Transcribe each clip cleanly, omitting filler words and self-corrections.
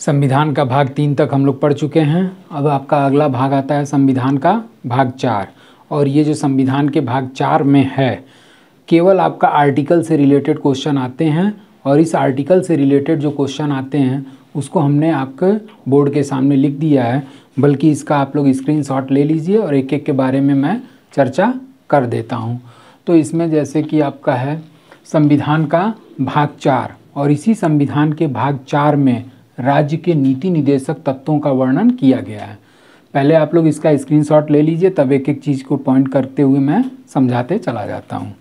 संविधान का भाग 3 तक हम लोग पढ़ चुके हैं। अब आपका अगला भाग आता है संविधान का भाग 4। और ये जो संविधान के भाग 4 में है, केवल आपका आर्टिकल से रिलेटेड क्वेश्चन आते हैं। और इस आर्टिकल से रिलेटेड जो क्वेश्चन आते हैं उसको हमने आपके बोर्ड के सामने लिख दिया है, बल्कि इसका आप लोग स्क्रीनशॉट ले लीजिए और एक एक के बारे में मैं चर्चा कर देता हूँ। तो इसमें जैसे कि आपका है संविधान का भाग 4, और इसी संविधान के भाग 4 में राज्य के नीति निदेशक तत्वों का वर्णन किया गया है। पहले आप लोग इसका स्क्रीनशॉट ले लीजिए, तब एक एक चीज़ को पॉइंट करते हुए मैं समझाते चला जाता हूँ।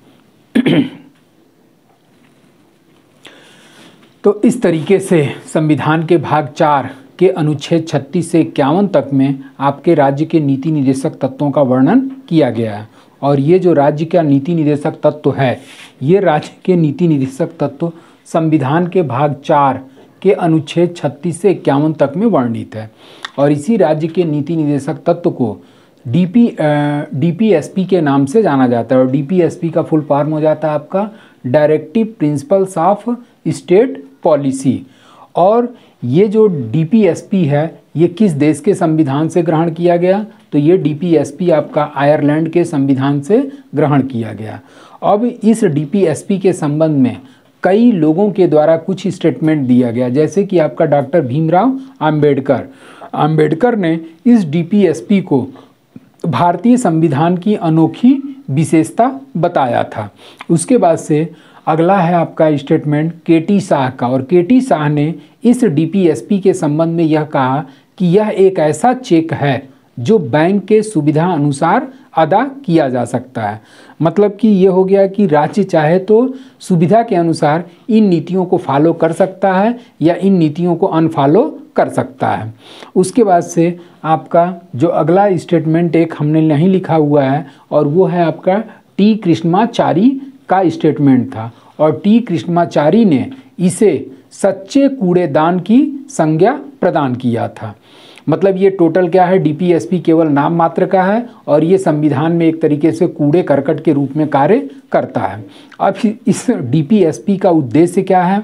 तो इस तरीके से संविधान के भाग 4 के अनुच्छेद 36 से 51 तक में आपके राज्य के नीति निदेशक तत्वों का वर्णन किया गया है। और ये जो राज्य का नीति निदेशक तत्व है, ये राज्य के नीति निदेशक तत्व संविधान के भाग 4 के अनुच्छेद 36 से 51 तक में वर्णित है। और इसी राज्य के नीति निदेशक तत्व को डीपीएसपी के नाम से जाना जाता है। और डीपीएसपी का फुल फॉर्म हो जाता है आपका directive principles of state policy. और ये जो डीपीएसपी है, ये किस देश के संविधान से ग्रहण किया गया? तो ये डीपीएसपी आपका आयरलैंड के संविधान से ग्रहण किया गया। अब इस डीपीएसपी के संबंध में कई लोगों के द्वारा कुछ स्टेटमेंट दिया गया, जैसे कि आपका डॉक्टर भीमराव अंबेडकर ने इस डीपीएसपी को भारतीय संविधान की अनोखी विशेषता बताया था। उसके बाद से अगला है आपका स्टेटमेंट केटी शाह का। और केटी शाह ने इस डीपीएसपी के संबंध में यह कहा कि यह एक ऐसा चेक है जो बैंक के सुविधा अनुसार अदा किया जा सकता है। मतलब कि ये हो गया कि राज्य चाहे तो सुविधा के अनुसार इन नीतियों को फॉलो कर सकता है या इन नीतियों को अनफॉलो कर सकता है। उसके बाद से आपका जो अगला स्टेटमेंट एक हमने नहीं लिखा हुआ है, और वो है आपका टी कृष्णाचारी का स्टेटमेंट था। और टी कृष्णाचारी ने इसे सच्चे कूड़ेदान की संज्ञा प्रदान किया था। मतलब ये टोटल क्या है, डीपीएसपी केवल नाम मात्र का है और ये संविधान में एक तरीके से कूड़े करकट के रूप में कार्य करता है। अब इस डीपीएसपी का उद्देश्य क्या है?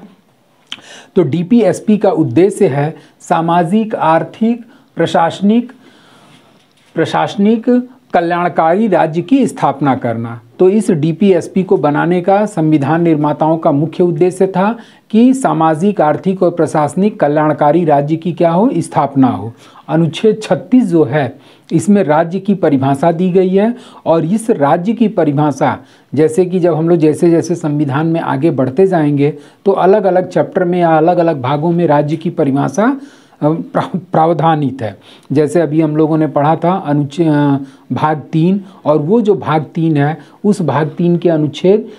तो डीपीएसपी का उद्देश्य है सामाजिक, आर्थिक, प्रशासनिक कल्याणकारी राज्य की स्थापना करना। तो इस डीपीएसपी को बनाने का संविधान निर्माताओं का मुख्य उद्देश्य था कि सामाजिक, आर्थिक और प्रशासनिक कल्याणकारी राज्य की क्या हो, स्थापना हो। अनुच्छेद 36 जो है, इसमें राज्य की परिभाषा दी गई है। और इस राज्य की परिभाषा, जैसे कि जब हम लोग जैसे जैसे संविधान में आगे बढ़ते जाएंगे तो अलग अलग चैप्टर में या अलग अलग भागों में राज्य की परिभाषा प्रावधानित है। जैसे अभी हम लोगों ने पढ़ा था भाग 3, और वो जो भाग 3 है उस भाग 3 के अनुच्छेद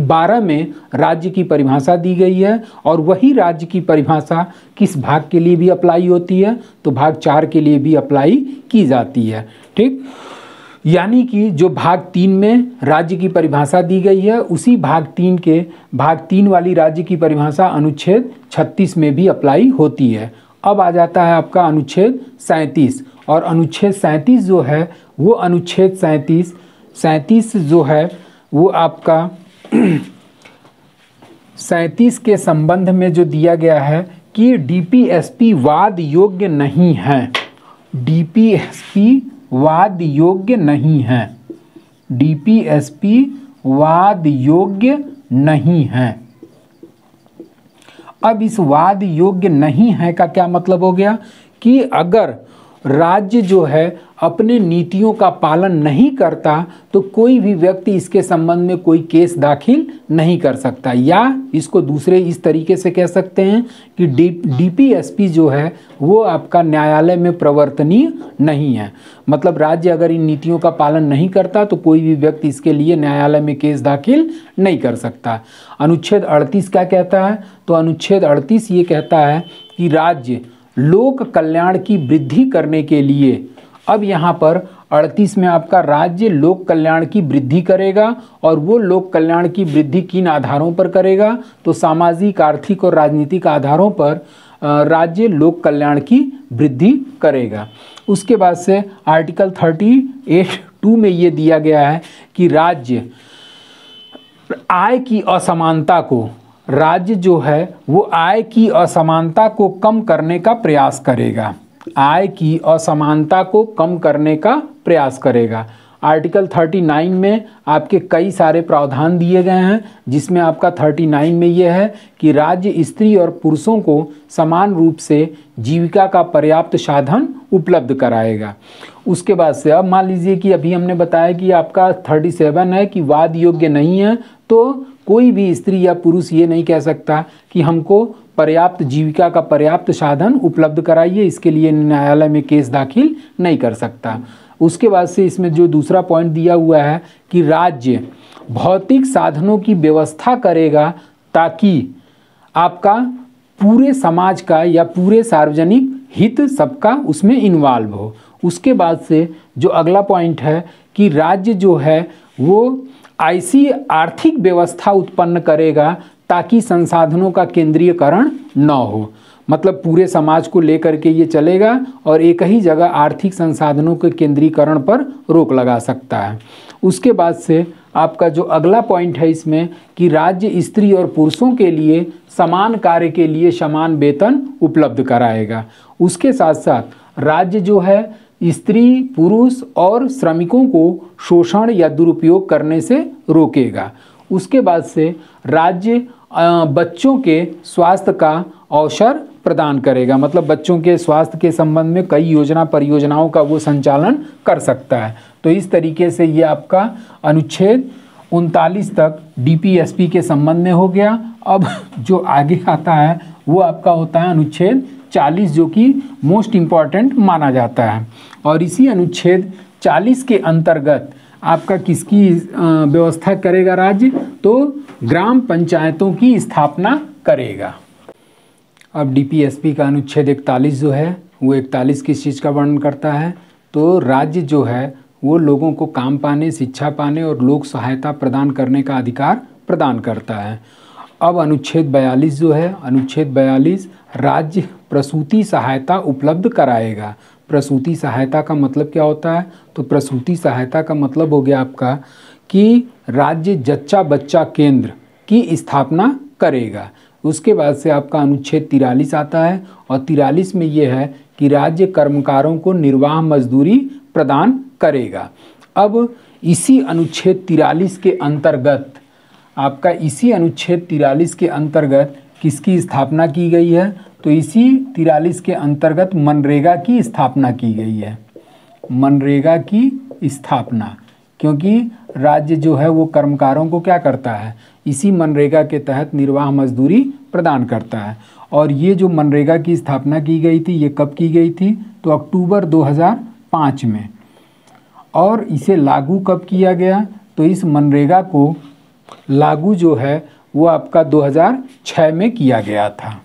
12 में राज्य की परिभाषा दी गई है। और वही राज्य की परिभाषा किस भाग के लिए भी अप्लाई होती है? तो भाग 4 के लिए भी अप्लाई की जाती है। ठीक, यानी कि जो भाग 3 में राज्य की परिभाषा दी गई है, उसी भाग 3 वाली राज्य की परिभाषा अनुच्छेद 36 में भी अप्लाई होती है। अब आ जाता है आपका अनुच्छेद 37। और अनुच्छेद 37 जो है, वो अनुच्छेद 37 जो है वो आपका 37 के संबंध में जो दिया गया है कि डीपीएसपी वाद योग्य नहीं है। डीपीएसपी वाद योग्य नहीं है। डीपीएसपी वाद योग्य नहीं है। अब इस वाद योग्य नहीं है का क्या मतलब हो गया कि अगर राज्य जो है अपने नीतियों का पालन नहीं करता तो कोई भी व्यक्ति इसके संबंध में कोई केस दाखिल नहीं कर सकता। या इसको दूसरे इस तरीके से कह सकते हैं कि डीपीएसपी जो है वो आपका न्यायालय में प्रवर्तनीय नहीं है। मतलब राज्य अगर इन नीतियों का पालन नहीं करता तो कोई भी व्यक्ति इसके लिए न्यायालय में केस दाखिल नहीं कर सकता। अनुच्छेद 38 क्या कहता है? तो अनुच्छेद 38 ये कहता है कि राज्य लोक कल्याण की वृद्धि करने के लिए, अब यहाँ पर 38 में आपका राज्य लोक कल्याण की वृद्धि करेगा। और वो लोक कल्याण की वृद्धि किन आधारों पर करेगा? तो सामाजिक, आर्थिक और राजनीतिक आधारों पर राज्य लोक कल्याण की वृद्धि करेगा। उसके बाद से आर्टिकल 38(2) में ये दिया गया है कि राज्य आय की असमानता को राज्य जो है वो आय की असमानता को कम करने का प्रयास करेगा। आय की असमानता को कम करने का प्रयास करेगा। आर्टिकल 39 में आपके कई सारे प्रावधान दिए गए हैं, जिसमें आपका 39 में यह है कि राज्य स्त्री और पुरुषों को समान रूप से जीविका का पर्याप्त साधन उपलब्ध कराएगा। उसके बाद से अब मान लीजिए कि अभी हमने बताया कि आपका 37 है कि वाद योग्य नहीं है, तो कोई भी स्त्री या पुरुष ये नहीं कह सकता कि हमको पर्याप्त जीविका का पर्याप्त साधन उपलब्ध कराइए, इसके लिए न्यायालय में केस दाखिल नहीं कर सकता। उसके बाद से इसमें जो दूसरा पॉइंट दिया हुआ है कि राज्य भौतिक साधनों की व्यवस्था करेगा ताकि आपका पूरे समाज का या पूरे सार्वजनिक हित सबका उसमें इन्वॉल्व हो। उसके बाद से जो अगला पॉइंट है कि राज्य जो है वो ऐसी आर्थिक व्यवस्था उत्पन्न करेगा ताकि संसाधनों का केंद्रीयकरण न हो। मतलब पूरे समाज को लेकर के ये चलेगा और एक ही जगह आर्थिक संसाधनों के केंद्रीकरण पर रोक लगा सकता है। उसके बाद से आपका जो अगला पॉइंट है इसमें कि राज्य स्त्री और पुरुषों के लिए समान कार्य के लिए समान वेतन उपलब्ध कराएगा। उसके साथ साथ राज्य जो है स्त्री, पुरुष और श्रमिकों को शोषण या दुरुपयोग करने से रोकेगा। उसके बाद से राज्य बच्चों के स्वास्थ्य का अवसर प्रदान करेगा। मतलब बच्चों के स्वास्थ्य के संबंध में कई परियोजनाओं का वो संचालन कर सकता है। तो इस तरीके से ये आपका अनुच्छेद 39 तक डीपीएसपी के संबंध में हो गया। अब जो आगे आता है वो आपका होता है अनुच्छेद 40, जो कि मोस्ट इम्पॉर्टेंट माना जाता है। और इसी अनुच्छेद 40 के अंतर्गत आपका किसकी व्यवस्था करेगा राज्य? तो ग्राम पंचायतों की स्थापना करेगा। अब डीपीएसपी का अनुच्छेद 41 जो है वो 41 किस चीज़ का वर्णन करता है? तो राज्य जो है वो लोगों को काम पाने, शिक्षा पाने और लोक सहायता प्रदान करने का अधिकार प्रदान करता है। अब अनुच्छेद 42 जो है, अनुच्छेद 42 राज्य प्रसूति सहायता उपलब्ध कराएगा। प्रसूति सहायता का मतलब क्या होता है? तो प्रसूति सहायता का मतलब हो गया आपका कि राज्य जच्चा बच्चा केंद्र की स्थापना करेगा। उसके बाद से आपका अनुच्छेद 43 आता है और 43 में ये है कि राज्य कर्मकारों को निर्वाह मजदूरी प्रदान करेगा। अब इसी अनुच्छेद 43 के अंतर्गत आपका इसी अनुच्छेद 43 के अंतर्गत किसकी स्थापना की गई है? तो इसी 43 के अंतर्गत मनरेगा की स्थापना की गई है। मनरेगा की स्थापना, क्योंकि राज्य जो है वो कर्मकारों को क्या करता है? इसी मनरेगा के तहत निर्वाह मजदूरी प्रदान करता है। और ये जो मनरेगा की स्थापना की गई थी ये कब की गई थी? तो अक्टूबर 2005 में। और इसे लागू कब किया गया? तो इस मनरेगा को लागू जो है वो आपका 2006 में किया गया था।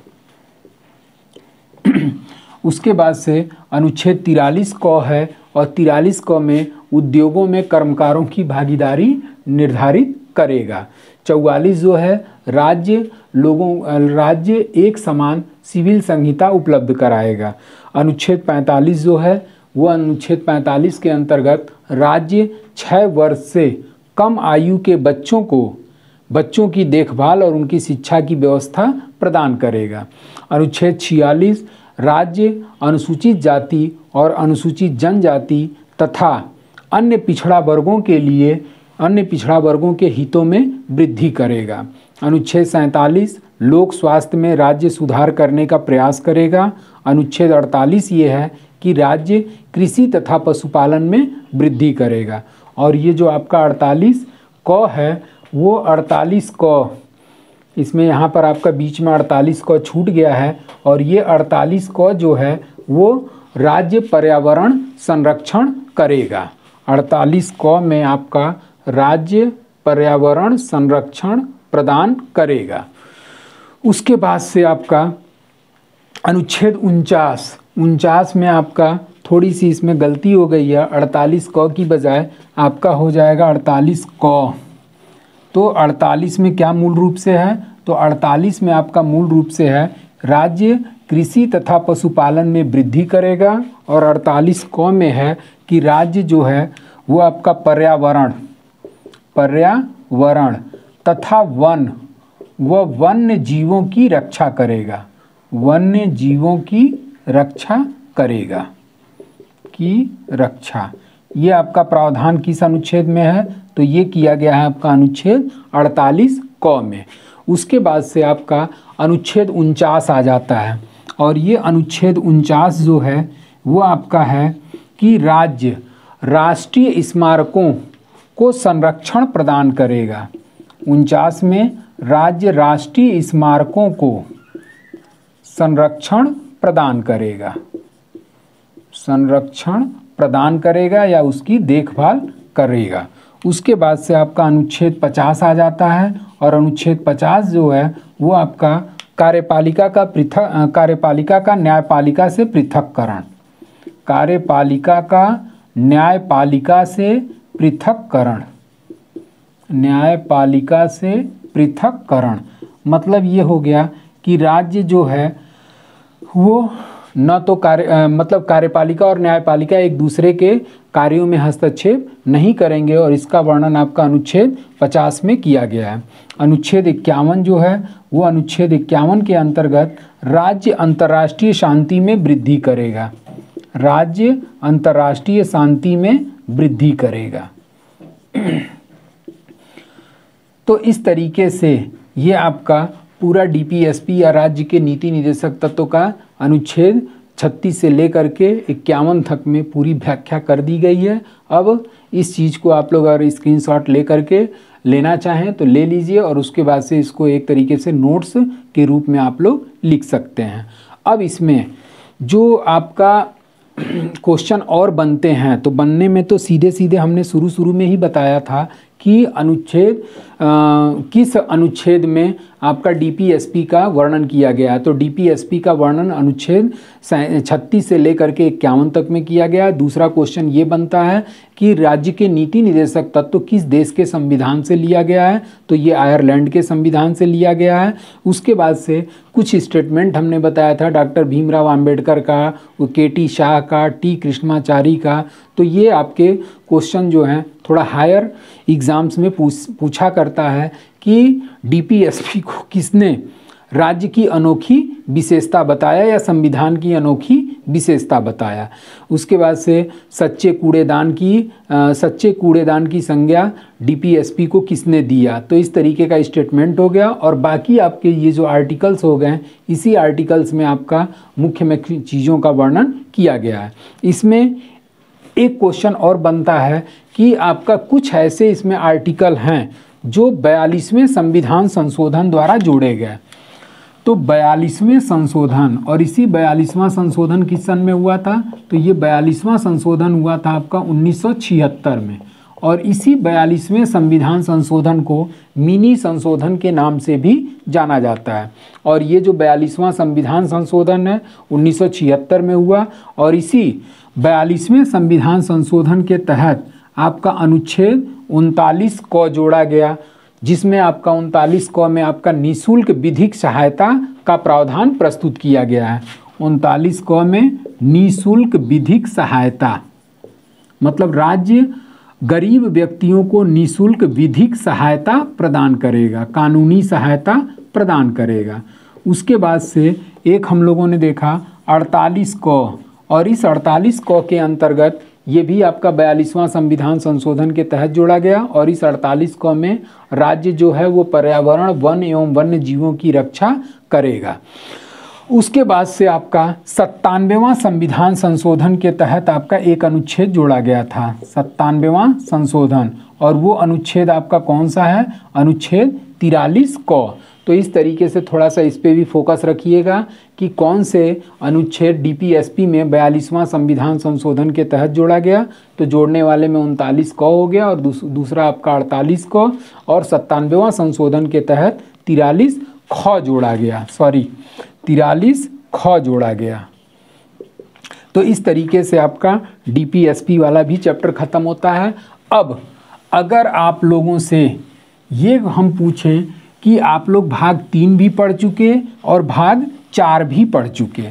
उसके बाद से अनुच्छेद 43 क है और 43 क में उद्योगों में कर्मकारों की भागीदारी निर्धारित करेगा। 44 जो है राज्य एक समान सिविल संहिता उपलब्ध कराएगा। अनुच्छेद 45 जो है वो अनुच्छेद 45 के अंतर्गत राज्य 6 वर्ष से कम आयु के बच्चों की देखभाल और उनकी शिक्षा की व्यवस्था प्रदान करेगा। अनुच्छेद 46 राज्य अनुसूचित जाति और अनुसूचित जनजाति तथा अन्य पिछड़ा वर्गों के हितों में वृद्धि करेगा। अनुच्छेद 47 लोक स्वास्थ्य में राज्य सुधार करने का प्रयास करेगा। अनुच्छेद 48 ये है कि राज्य कृषि तथा पशुपालन में वृद्धि करेगा। और ये जो आपका 48 क है वो 48 क, इसमें यहाँ पर आपका बीच में 48 क छूट गया है और ये 48 क जो है वो राज्य पर्यावरण संरक्षण करेगा। 48 क में आपका राज्य पर्यावरण संरक्षण प्रदान करेगा। उसके बाद से आपका अनुच्छेद 49 में आपका थोड़ी सी इसमें गलती हो गई है, 48 क की बजाय आपका हो जाएगा 48 क। तो 48 में क्या मूल रूप से है? तो 48 में आपका मूल रूप से है राज्य कृषि तथा पशुपालन में वृद्धि करेगा। और 48 क में है कि राज्य जो है वो आपका पर्यावरण तथा वह वन्य जीवों की रक्षा करेगा, वन्य जीवों की रक्षा करेगा, की रक्षा। ये आपका प्रावधान किस अनुच्छेद में है? तो ये किया गया है आपका अनुच्छेद 48 क में। उसके बाद से आपका अनुच्छेद 49 आ जाता है, और ये अनुच्छेद 49 जो है वो आपका है कि राज्य राष्ट्रीय स्मारकों को संरक्षण प्रदान करेगा। 49 में राज्य राष्ट्रीय स्मारकों को संरक्षण प्रदान करेगा, संरक्षण प्रदान करेगा या उसकी देखभाल करेगा। उसके बाद से आपका अनुच्छेद 50 आ जाता है, और अनुच्छेद 50 जो है वो आपका कार्यपालिका का न्यायपालिका से पृथक्करण, कार्यपालिका का न्यायपालिका से पृथक्करण, न्यायपालिका से पृथक्करण। मतलब ये हो गया कि राज्य जो है वो न तो कार्यपालिका और न्यायपालिका एक दूसरे के कार्यों में हस्तक्षेप नहीं करेंगे, और इसका वर्णन आपका अनुच्छेद 50 में किया गया है। अनुच्छेद 51 जो है वो अनुच्छेद 51 के अंतर्गत राज्य अंतर्राष्ट्रीय शांति में वृद्धि करेगा, राज्य अंतर्राष्ट्रीय शांति में वृद्धि करेगा। तो इस तरीके से ये आपका पूरा डीपीएसपी या राज्य के नीति निदेशक तत्व का अनुच्छेद 36 से लेकर के 51 तक में पूरी व्याख्या कर दी गई है। अब इस चीज़ को आप लोग अगर स्क्रीनशॉट ले करके लेना चाहें तो ले लीजिए, और उसके बाद से इसको एक तरीके से नोट्स के रूप में आप लोग लिख सकते हैं। अब इसमें जो आपका क्वेश्चन और बनते हैं, तो बनने में तो सीधे सीधे हमने शुरू में ही बताया था कि अनुच्छेद किस अनुच्छेद में आपका डीपीएसपी का वर्णन किया गया है। तो डीपीएसपी का वर्णन अनुच्छेद 36 से लेकर के 51 तक में किया गया है। दूसरा क्वेश्चन ये बनता है कि राज्य के नीति निदेशक तत्व किस देश के संविधान से लिया गया है, तो ये आयरलैंड के संविधान से लिया गया है। उसके बाद से कुछ स्टेटमेंट हमने बताया था डॉक्टर भीमराव अंबेडकर का, के.टी. शाह का, टी. कृष्णाचारी का। तो ये आपके क्वेश्चन जो हैं थोड़ा हायर एग्ज़ाम्स में पूछा करता है कि डीपीएसपी को किसने राज्य की अनोखी विशेषता बताया या संविधान की अनोखी विशेषता बताया। उसके बाद से सच्चे कूड़ेदान की संज्ञा डीपीएसपी को किसने दिया, तो इस तरीके का स्टेटमेंट हो गया। और बाकी आपके ये जो आर्टिकल्स हो गए, इसी आर्टिकल्स में आपका मुख्य चीज़ों का वर्णन किया गया है। इसमें एक क्वेश्चन और बनता है कि आपका कुछ ऐसे इसमें आर्टिकल हैं जो 42वें संविधान संशोधन द्वारा जोड़े गए। तो 42वें संशोधन, और इसी 42वां संशोधन किस सन में हुआ था, तो ये 42वां संशोधन हुआ था आपका 1976 में। और इसी 42वें संविधान संशोधन को मिनी संशोधन के नाम से भी जाना जाता है। और ये जो 42वां संविधान संशोधन है 1976 में हुआ, और इसी 42वें संविधान संशोधन के तहत आपका अनुच्छेद 39 क जोड़ा गया, जिसमें आपका 39 क में आपका निःशुल्क विधिक सहायता का प्रावधान प्रस्तुत किया गया है। 39 क में निःशुल्क विधिक सहायता, मतलब राज्य गरीब व्यक्तियों को निःशुल्क विधिक सहायता प्रदान करेगा, कानूनी सहायता प्रदान करेगा। उसके बाद से एक हम लोगों ने देखा 48 क, और इस 48 क के अंतर्गत ये भी आपका 42वां संविधान संशोधन के तहत जोड़ा गया। और इस 48 क में राज्य जो है वो पर्यावरण, वन एवं वन्य जीवों की रक्षा करेगा। उसके बाद से आपका 97वां संविधान संशोधन के तहत आपका एक अनुच्छेद जोड़ा गया था, 97वां संशोधन, और वो अनुच्छेद आपका कौन सा है, अनुच्छेद 43 क। तो इस तरीके से थोड़ा सा इस पे भी फोकस रखिएगा कि कौन से अनुच्छेद डीपीएसपी में 42वां संविधान संशोधन के तहत जोड़ा गया। तो जोड़ने वाले में 39 क हो गया, और दूसरा आपका 48 क, और 97वां संशोधन के तहत 43 ख जोड़ा गया, 43 ख जोड़ा गया। तो इस तरीके से आपका डीपीएसपी वाला भी चैप्टर ख़त्म होता है। अब अगर आप लोगों से ये हम पूछें कि आप लोग भाग 3 भी पढ़ चुके और भाग 4 भी पढ़ चुके,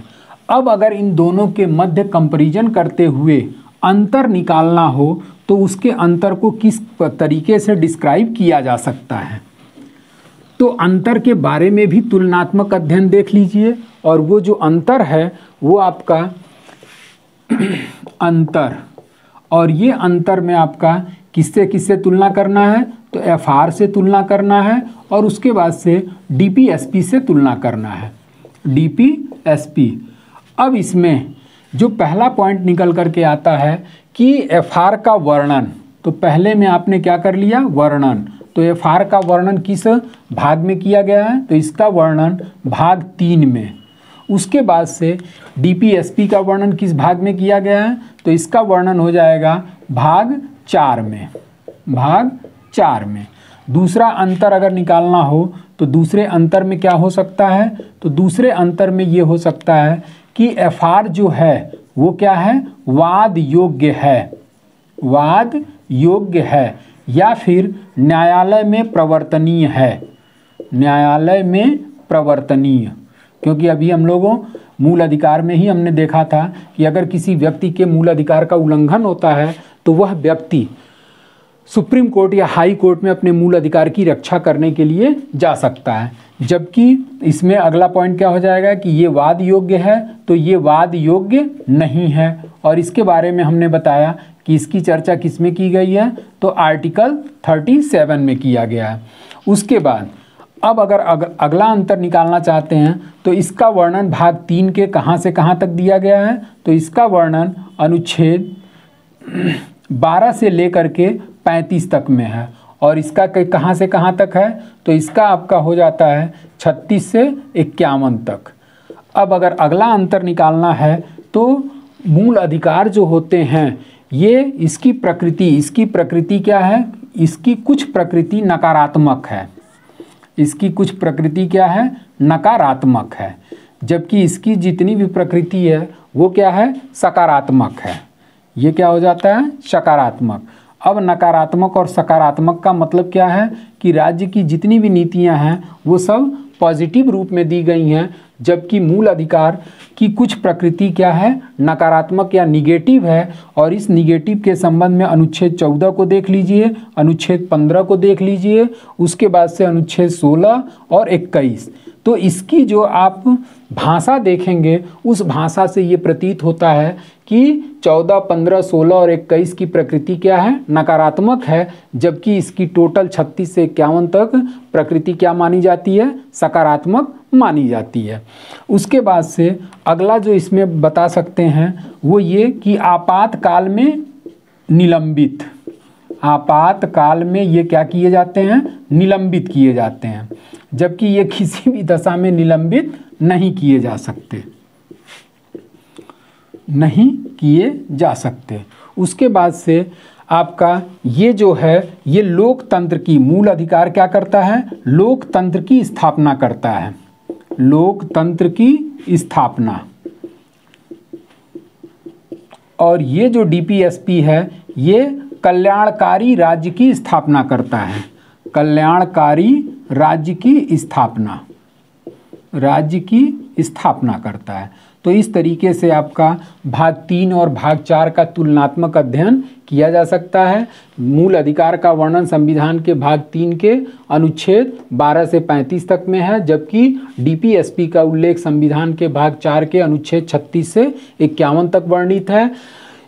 अब अगर इन दोनों के मध्य कंपैरिजन करते हुए अंतर निकालना हो तो उसके अंतर को किस तरीके से डिस्क्राइब किया जा सकता है। तो अंतर के बारे में भी तुलनात्मक अध्ययन देख लीजिए। और वो जो अंतर है वो आपका अंतर, और ये अंतर में आपका किससे किससे तुलना करना है, तो एफआर से तुलना करना है और उसके बाद से डीपीएसपी से तुलना करना है, डीपीएसपी। अब इसमें जो पहला पॉइंट निकल करके आता है कि एफआर का वर्णन, तो पहले में आपने क्या कर लिया, वर्णन। तो एफआर का वर्णन किस भाग में किया गया है, तो इसका वर्णन भाग 3 में। उसके बाद से डीपीएसपी का वर्णन किस भाग में किया गया है, तो इसका वर्णन हो जाएगा भाग 4 में, भाग 4 में। दूसरा अंतर अगर निकालना हो तो दूसरे अंतर में क्या हो सकता है, तो दूसरे अंतर में ये हो सकता है कि एफआर जो है वो क्या है, वाद योग्य है, वाद योग्य है, या फिर न्यायालय में प्रवर्तनीय है, न्यायालय में प्रवर्तनीय। क्योंकि अभी हम लोगों मूल अधिकार में ही हमने देखा था कि अगर किसी व्यक्ति के मूल अधिकार का उल्लंघन होता है तो वह व्यक्ति सुप्रीम कोर्ट या हाई कोर्ट में अपने मूल अधिकार की रक्षा करने के लिए जा सकता है। जबकि इसमें अगला पॉइंट क्या हो जाएगा कि ये वाद योग्य है, तो ये वाद योग्य नहीं है। और इसके बारे में हमने बताया कि इसकी चर्चा किस में की गई है, तो आर्टिकल 37 में किया गया है। उसके बाद अब अगर अगला अंतर निकालना चाहते हैं तो इसका वर्णन भाग 3 के कहाँ से कहाँ तक दिया गया है, तो इसका वर्णन अनुच्छेद 12 से लेकर के 35 तक में है। और इसका कहाँ से कहाँ तक है, तो इसका आपका हो जाता है 36 से 51 तक। अब अगर अगला अंतर निकालना है तो मूल अधिकार जो होते हैं ये इसकी प्रकृति क्या है, इसकी कुछ प्रकृति नकारात्मक है, इसकी कुछ प्रकृति क्या है, नकारात्मक है, जबकि इसकी जितनी भी प्रकृति है वो क्या है, सकारात्मक है। ये क्या हो जाता है, सकारात्मक। अब नकारात्मक और सकारात्मक का मतलब क्या है कि राज्य की जितनी भी नीतियां हैं वो सब पॉजिटिव रूप में दी गई हैं, जबकि मूल अधिकार की कुछ प्रकृति क्या है, नकारात्मक या निगेटिव है। और इस निगेटिव के संबंध में अनुच्छेद 14 को देख लीजिए, अनुच्छेद 15 को देख लीजिए, उसके बाद से अनुच्छेद 16 और 21। तो इसकी जो आप भाषा देखेंगे उस भाषा से ये प्रतीत होता है कि 14, 15, 16 और 21 की प्रकृति क्या है, नकारात्मक है, जबकि इसकी टोटल 36 से 51 तक प्रकृति क्या मानी जाती है, सकारात्मक मानी जाती है। उसके बाद से अगला जो इसमें बता सकते हैं वो ये कि आपातकाल में निलंबित, आपातकाल में ये क्या किए जाते हैं, निलंबित किए जाते हैं, जबकि ये किसी भी दशा में निलंबित नहीं किए जा सकते, नहीं किए जा सकते। उसके बाद से आपका ये जो है ये लोकतंत्र की, मूल अधिकार क्या करता है, लोकतंत्र की स्थापना करता है, लोकतंत्र की स्थापना। और ये जो डीपीएसपी है ये कल्याणकारी राज्य की स्थापना करता है, कल्याणकारी राज्य की स्थापना, राज्य की स्थापना करता है। तो इस तरीके से आपका भाग 3 और भाग 4 का तुलनात्मक अध्ययन किया जा सकता है। मूल अधिकार का वर्णन संविधान के भाग 3 के अनुच्छेद 12 से 35 तक में है, जबकि डीपीएसपी का उल्लेख संविधान के भाग 4 के अनुच्छेद 36 से 51 तक वर्णित है।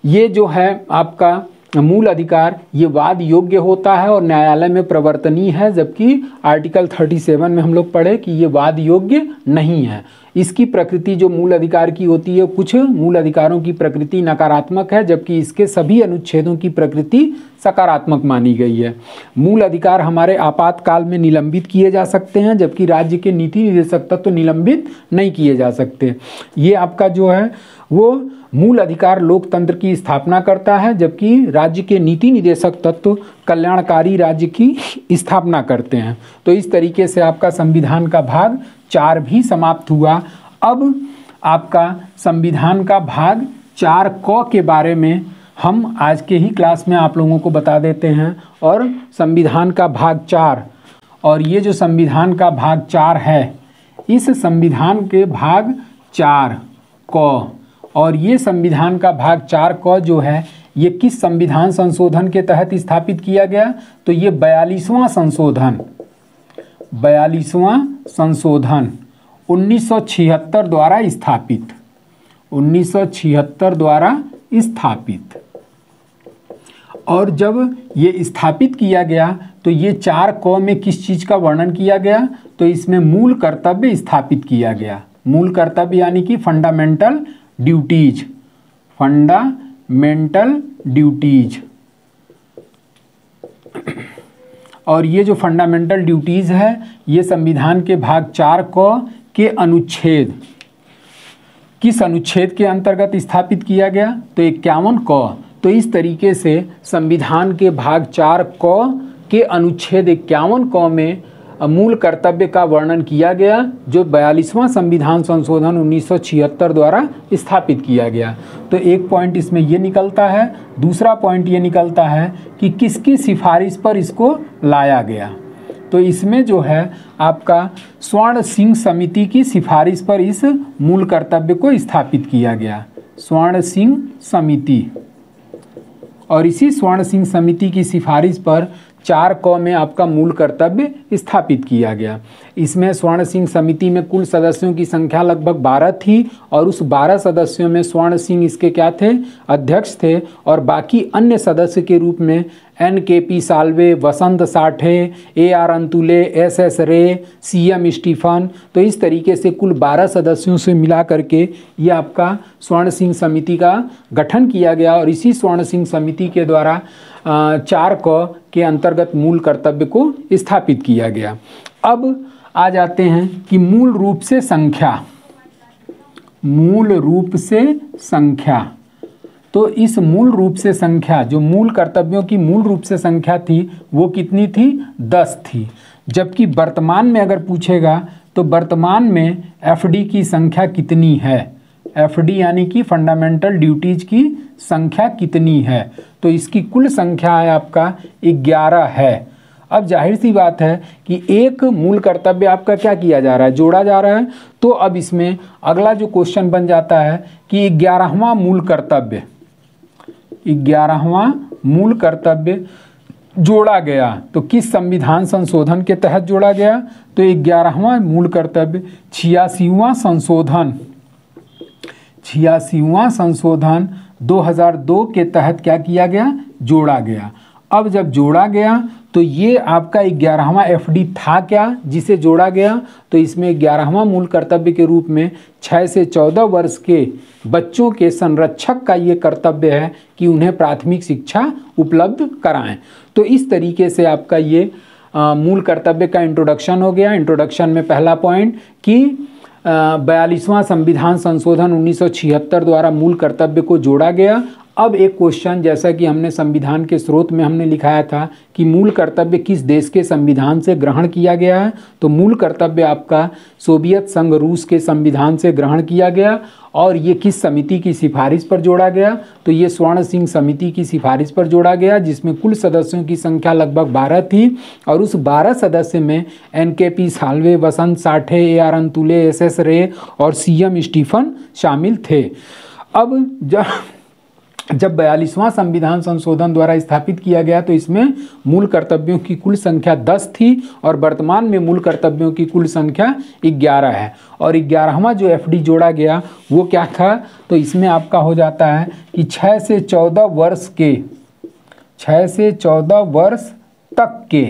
ये जो है आपका मूल अधिकार ये वाद योग्य होता है और न्यायालय में प्रवर्तनीय है, जबकि आर्टिकल 37 में हम लोग पढ़े कि ये वाद योग्य नहीं है। इसकी प्रकृति जो मूल अधिकार की होती है, कुछ मूल अधिकारों की प्रकृति नकारात्मक है, जबकि इसके सभी अनुच्छेदों की प्रकृति सकारात्मक मानी गई है। मूल अधिकार हमारे आपातकाल में निलंबित किए जा सकते हैं, जबकि राज्य के नीति निदेशक तत्व निलंबित नहीं किए जा सकते। ये आपका जो है वो मूल अधिकार लोकतंत्र की स्थापना करता है, जबकि राज्य के नीति निदेशक तत्व कल्याणकारी राज्य की स्थापना करते हैं। तो इस तरीके से आपका संविधान का भाग 4 भी समाप्त हुआ। अब आपका संविधान का भाग 4 क के बारे में हम आज के ही क्लास में आप लोगों को बता देते हैं। और संविधान का भाग 4, और ये जो संविधान का भाग 4 है, इस संविधान के भाग 4 क, और ये संविधान का भाग 4 क जो है ये किस संविधान संशोधन के तहत स्थापित किया गया, तो ये 42वां संशोधन, 42वां संशोधन 1976 द्वारा स्थापित, 1976 द्वारा स्थापित। और जब ये स्थापित किया गया तो ये 4 क में किस चीज़ का वर्णन किया गया, तो इसमें मूल कर्तव्य स्थापित किया गया। मूल कर्तव्य यानी कि फंडामेंटल ड्यूटीज, फंडामेंटल ड्यूटीज। और ये जो फंडामेंटल ड्यूटीज है ये संविधान के भाग 4 क के अनुच्छेद, किस अनुच्छेद के अंतर्गत स्थापित किया गया, तो 51 क। तो इस तरीके से संविधान के भाग 4 क के अनुच्छेद 51 क में मूल कर्तव्य का वर्णन किया गया, जो 42वां संविधान संशोधन 1976 द्वारा स्थापित किया गया। तो एक पॉइंट इसमें ये निकलता है। दूसरा पॉइंट ये निकलता है कि किसकी सिफारिश पर इसको लाया गया, तो इसमें जो है आपका स्वर्ण सिंह समिति की सिफारिश पर इस मूल कर्तव्य को स्थापित किया गया, स्वर्ण सिंह समिति। और इसी स्वर्ण सिंह समिति की सिफारिश पर 4 क में आपका मूल कर्तव्य स्थापित किया गया। इसमें स्वर्ण सिंह समिति में कुल सदस्यों की संख्या लगभग 12 थी और उस 12 सदस्यों में स्वर्ण सिंह इसके क्या थे, अध्यक्ष थे। और बाकी अन्य सदस्य के रूप में NKP Salve, Vasant Sathe, AR Antule, SS रे, CM स्टीफन। तो इस तरीके से कुल 12 सदस्यों से मिला करके ये आपका स्वर्ण सिंह समिति का गठन किया गया और इसी स्वर्ण सिंह समिति के द्वारा 4 क के अंतर्गत मूल कर्तव्य को स्थापित किया गया। अब आ जाते हैं कि मूल रूप से संख्या, मूल रूप से संख्या। तो इस मूल रूप से संख्या, जो मूल कर्तव्यों की मूल रूप से संख्या थी वो कितनी थी, 10 थी। जबकि वर्तमान में अगर पूछेगा तो वर्तमान में FD की संख्या कितनी है, FD यानी कि फंडामेंटल ड्यूटीज की संख्या कितनी है, तो इसकी कुल संख्या है आपका 11 है। अब जाहिर सी बात है कि एक मूल कर्तव्य आपका क्या किया जा रहा है, जोड़ा जा रहा है। तो अब इसमें अगला जो क्वेश्चन बन जाता है कि 11वां मूल कर्तव्य, 11वां मूल कर्तव्य जोड़ा गया तो किस संविधान संशोधन के तहत जोड़ा गया, तो 11वां मूल कर्तव्य 86वां संशोधन, 86वां संशोधन 2002 के तहत क्या किया गया, जोड़ा गया। अब जब जोड़ा गया तो ये आपका 11वां FD था क्या जिसे जोड़ा गया, तो इसमें 11वां मूल कर्तव्य के रूप में 6 से 14 वर्ष के बच्चों के संरक्षक का ये कर्तव्य है कि उन्हें प्राथमिक शिक्षा उपलब्ध कराएं। तो इस तरीके से आपका ये मूल कर्तव्य का इंट्रोडक्शन हो गया। इंट्रोडक्शन में पहला पॉइंट कि 42वां संविधान संशोधन 1976 द्वारा मूल कर्तव्य को जोड़ा गया। अब एक क्वेश्चन, जैसा कि हमने संविधान के स्रोत में हमने लिखाया था कि मूल कर्तव्य किस देश के संविधान से ग्रहण किया गया है, तो मूल कर्तव्य आपका सोवियत संघ रूस के संविधान से ग्रहण किया गया। और ये किस समिति की सिफारिश पर जोड़ा गया, तो ये स्वर्ण सिंह समिति की सिफारिश पर जोड़ा गया, जिसमें कुल सदस्यों की संख्या लगभग 12 थी। और उस 12 सदस्य में NKP Salve, Vasant Sathe, AR Antule, SS रे और CM स्टीफन शामिल थे। अब जब 42वां संविधान संशोधन द्वारा स्थापित किया गया तो इसमें मूल कर्तव्यों की कुल संख्या 10 थी और वर्तमान में मूल कर्तव्यों की कुल संख्या 11 है। और 11वां जो FD जोड़ा गया वो क्या था, तो इसमें आपका हो जाता है कि 6 से 14 वर्ष के, 6 से 14 वर्ष तक के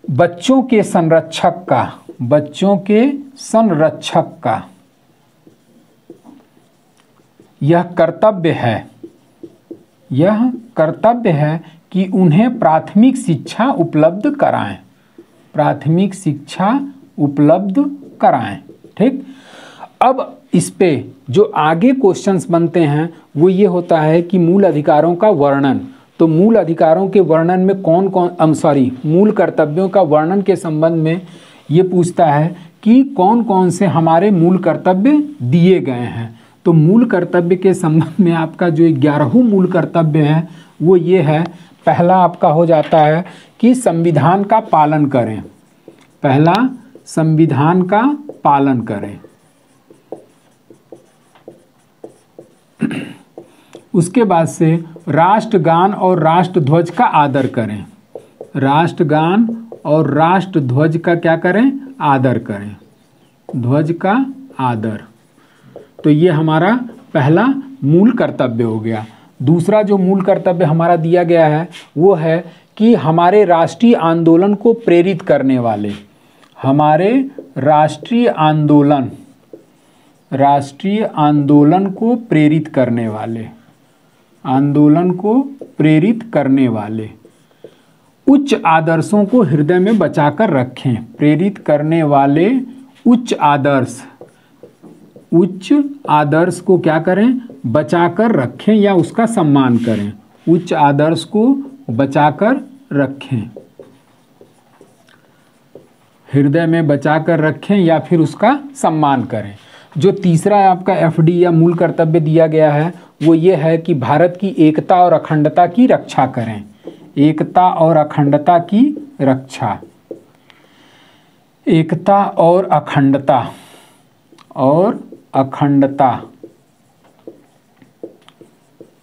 बच्चों के संरक्षक का, बच्चों के संरक्षक का यह कर्तव्य है, यह कर्तव्य है कि उन्हें प्राथमिक शिक्षा उपलब्ध कराएं, प्राथमिक शिक्षा उपलब्ध कराएं। ठीक, अब इस पे जो आगे क्वेश्चंस बनते हैं वो ये होता है कि मूल अधिकारों का वर्णन। तो मूल अधिकारों के वर्णन में मूल कर्तव्यों का वर्णन के संबंध में ये पूछता है कि कौन कौन से हमारे मूल कर्तव्य दिए गए हैं। तो मूल कर्तव्य के संबंध में आपका जो 11वां मूल कर्तव्य है वो ये है, पहला आपका हो जाता है कि संविधान का पालन करें, पहला संविधान का पालन करें। उसके बाद से राष्ट्रगान और राष्ट्रध्वज का आदर करें, राष्ट्रगान और राष्ट्र ध्वज का क्या करें, आदर करें, ध्वज का आदर। तो ये हमारा पहला मूल कर्तव्य हो गया। दूसरा जो मूल कर्तव्य हमारा दिया गया है वो है कि हमारे राष्ट्रीय आंदोलन को प्रेरित करने वाले, हमारे राष्ट्रीय आंदोलन को प्रेरित करने वाले, आंदोलन को प्रेरित करने वाले उच्च आदर्शों को हृदय में बचाकर रखें। प्रेरित करने वाले उच्च आदर्श को क्या करें, बचाकर रखें या उसका सम्मान करें। उच्च आदर्श को बचाकर रखें, हृदय में बचाकर रखें या फिर उसका सम्मान करें। जो तीसरा आपका एफडी या मूल कर्तव्य दिया गया है वो ये है कि भारत की एकता और अखंडता की रक्षा करें। एकता और अखंडता की रक्षा, एकता और अखंडता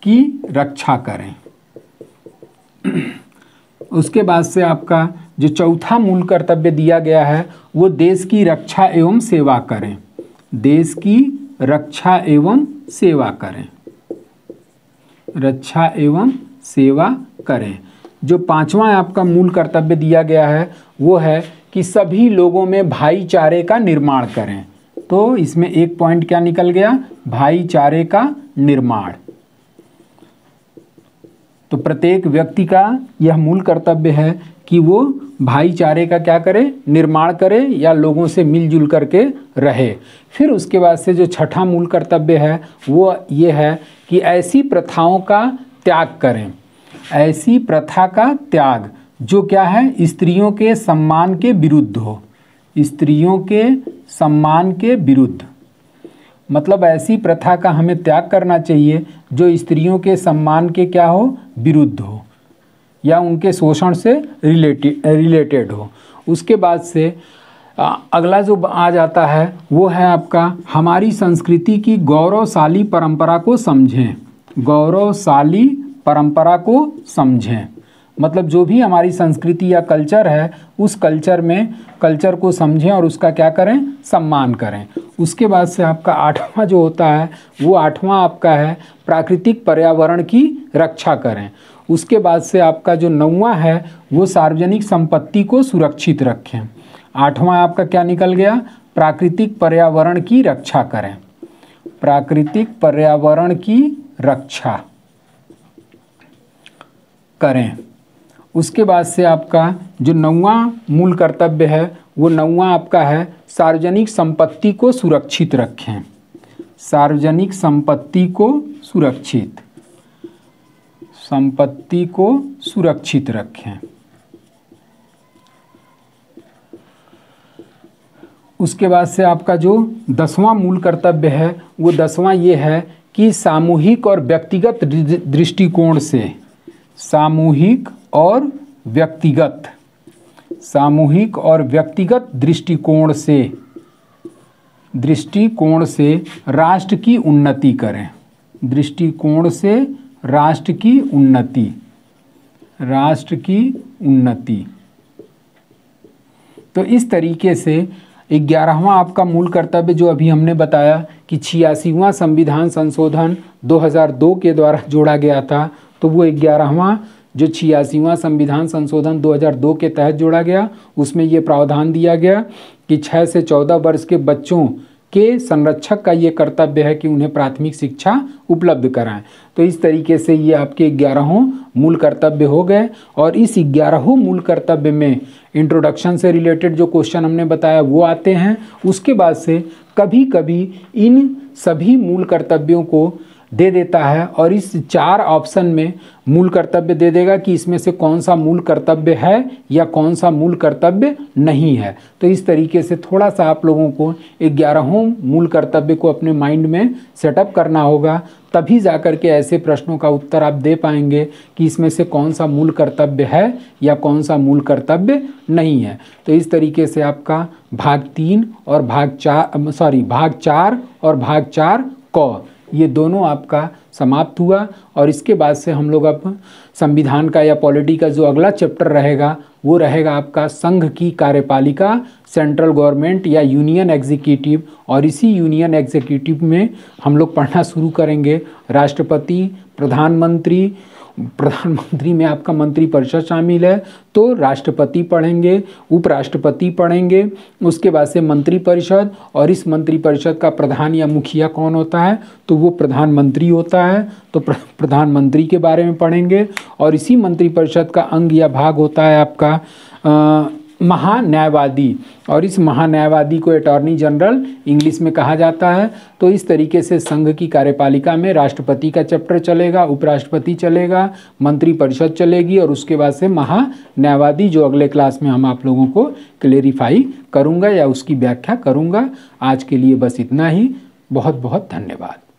की रक्षा करें। उसके बाद से आपका जो चौथा मूल कर्तव्य दिया गया है वो देश की रक्षा एवं सेवा करें। देश की रक्षा एवं सेवा करें, रक्षा एवं सेवा करें। जो पांचवा आपका मूल कर्तव्य दिया गया है वो है कि सभी लोगों में भाईचारे का निर्माण करें। तो इसमें एक पॉइंट क्या निकल गया, भाईचारे का निर्माण। तो प्रत्येक व्यक्ति का यह मूल कर्तव्य है कि वो भाईचारे का क्या करे, निर्माण करे या लोगों से मिलजुल करके रहे। फिर उसके बाद से जो छठा मूल कर्तव्य है वो ये है कि ऐसी प्रथाओं का त्याग करें। ऐसी प्रथा का त्याग जो क्या है, स्त्रियों के सम्मान के विरुद्ध हो, स्त्रियों के सम्मान के विरुद्ध। मतलब ऐसी प्रथा का हमें त्याग करना चाहिए जो स्त्रियों के सम्मान के क्या हो, विरुद्ध हो या उनके शोषण से रिलेटेड हो। उसके बाद से अगला जो आ जाता है वो है आपका हमारी संस्कृति की गौरवशाली परंपरा को समझें। गौरवशाली परंपरा को समझें मतलब जो भी हमारी संस्कृति या कल्चर है उस कल्चर को समझें और उसका क्या करें, सम्मान करें। उसके बाद से आपका आठवां जो होता है वो आठवां आपका है प्राकृतिक पर्यावरण की रक्षा करें। उसके बाद से आपका जो नौवां है वो सार्वजनिक संपत्ति को सुरक्षित रखें। आठवां आपका क्या निकल गया, प्राकृतिक पर्यावरण की रक्षा करें, प्राकृतिक पर्यावरण की रक्षा करें। उसके बाद से आपका जो नौवां मूल कर्तव्य है वो नौवां आपका है सार्वजनिक संपत्ति को सुरक्षित रखें। सार्वजनिक संपत्ति को सुरक्षित रखें। उसके बाद से आपका जो 10वां मूल कर्तव्य है वो 10वां ये है कि सामूहिक और व्यक्तिगत दृष्टिकोण से, सामूहिक और व्यक्तिगत दृष्टिकोण से राष्ट्र की उन्नति करें। दृष्टिकोण से राष्ट्र की उन्नति। तो इस तरीके से 11वां आपका मूल कर्तव्य जो अभी हमने बताया कि 86वां संविधान संशोधन 2002 के द्वारा जोड़ा गया था, तो वो 11वां जो 86वां संविधान संशोधन 2002 के तहत जोड़ा गया उसमें ये प्रावधान दिया गया कि 6 से 14 वर्ष के बच्चों के संरक्षक का ये कर्तव्य है कि उन्हें प्राथमिक शिक्षा उपलब्ध कराएं। तो इस तरीके से ये आपके 11 मूल कर्तव्य हो गए। और इस 11 मूल कर्तव्य में इंट्रोडक्शन से रिलेटेड जो क्वेश्चन हमने बताया वो आते हैं। उसके बाद से कभी कभी इन सभी मूल कर्तव्यों को दे देता है और इस 4 ऑप्शन में मूल कर्तव्य दे देगा कि इसमें से कौन सा मूल कर्तव्य है या कौन सा मूल कर्तव्य नहीं है। तो इस तरीके से थोड़ा सा आप लोगों को 11 मूल कर्तव्य को अपने माइंड में सेटअप करना होगा, तभी जाकर के ऐसे प्रश्नों का उत्तर आप दे पाएंगे कि इसमें से कौन सा मूल कर्तव्य है या कौन सा मूल कर्तव्य नहीं है। तो इस तरीके से आपका भाग 3 और भाग 4 और भाग 4 क ये दोनों आपका समाप्त हुआ। और इसके बाद से हम लोग अब संविधान का या पॉलिटी का जो अगला चैप्टर रहेगा वो रहेगा आपका संघ की कार्यपालिका, सेंट्रल गवर्नमेंट या यूनियन एग्जीक्यूटिव। और इसी यूनियन एग्जीक्यूटिव में हम लोग पढ़ना शुरू करेंगे राष्ट्रपति, प्रधानमंत्री। प्रधानमंत्री में आपका मंत्रिपरिषद शामिल है, तो राष्ट्रपति पढ़ेंगे, उपराष्ट्रपति पढ़ेंगे, उसके बाद से मंत्रिपरिषद। और इस मंत्रिपरिषद का प्रधान या मुखिया कौन होता है, तो वो प्रधानमंत्री होता है, तो प्रधानमंत्री के बारे में पढ़ेंगे। और इसी मंत्रिपरिषद का अंग या भाग होता है आपका महान्यायवादी, और इस महान्यायवादी को अटॉर्नी जनरल इंग्लिश में कहा जाता है। तो इस तरीके से संघ की कार्यपालिका में राष्ट्रपति का चैप्टर चलेगा, उपराष्ट्रपति चलेगा, मंत्रिपरिषद चलेगी, और उसके बाद से महान्यायवादी, जो अगले क्लास में हम आप लोगों को क्लेरिफाई करूंगा या उसकी व्याख्या करूंगा। आज के लिए बस इतना ही। बहुत बहुत धन्यवाद।